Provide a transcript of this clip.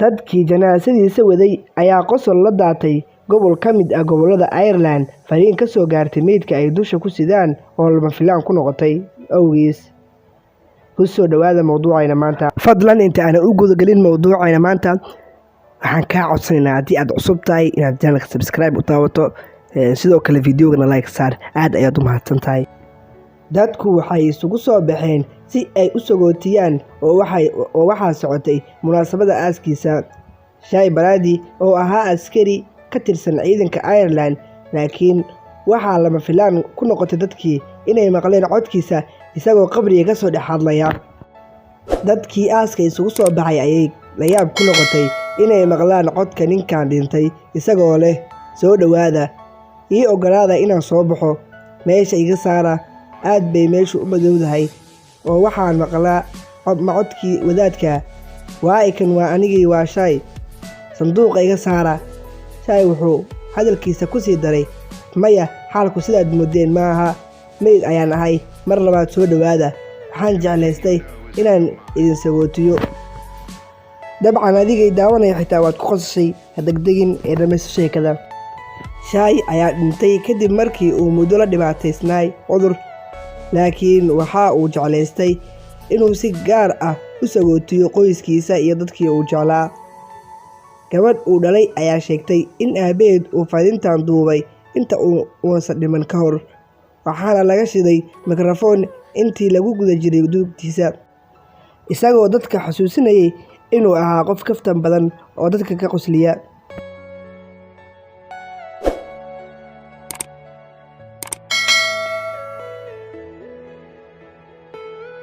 Dadkii janaasadiisa waday ayaa qosol la daatay gobol ka mid ah gobollada Ireland. Fariin ka soo gaartay meydka ay dusha ku sidaan oo lama filaan ku noqotay awgiis. Ku soo dhawaada mawduucayna maanta. Fadlan inta aan u gudagelin mawduucayna maanta, waxaan kaa codsanaynaa haddii aad cusub tahay inaad channelka subscribe u taabato, sidoo kale videogana like saar. Aad ayaad u mahadsantahay. Dadku waxay isugu soo baxeen si ay u sagootiyaan oo waxaa socotay munaasabadda aaskiisa. Shay Brady oo ahaa askari ka tirsan ciidanka Ireland, laakiin waxaa lama filaan ku noqotay dadkii inay maqleen codkiisa isagoo qabriga ka soo dhex hadlaya. Dadkii aaska isugu soo baxay ayay la yaab ku noqotay inay maqlaan codka ninkan dhintay isagoo leh, "Soo dhawaada, ii oggolaada inaan soo baxo, meesha iga saara, aad bay meeshu u madowdahay oo waxaan maqlaa codkii wadaadka. Waa kan waa anigii, waa Shay, sanduuqa iga saara." Shay wuxuu hadalkiisa ku sii daray, "Maya, xaalku sidaad moodeen maaha, meyd ayaan ahay, mar labaad soo dhawaada. Waxaan jeclaystay inaan idin sagootiyo." Dabcan adigay daawanaya xitaa waad ku qosashay, ha degdegin ee dhammayso sheekada. Shay ayaa dhintay kadib markii uu muddo la dhibaataysnaa cudur, laakiin waxa uu jeclaystay inuu si gaar ah u sagootiyo qoyskiisa iyo dadkii uu jeclaa. Gabadh uu dhalay ayaa sheegtay in aabaheed uu fariintan duubay inta uusan dhiman ka hor, waxaana laga shiday mikrafoon intii lagu guda jiray duugtiisa, isagoo dadka xasuusinayay inuu ahaa qof kaftan badan oo dadka ka qosliya.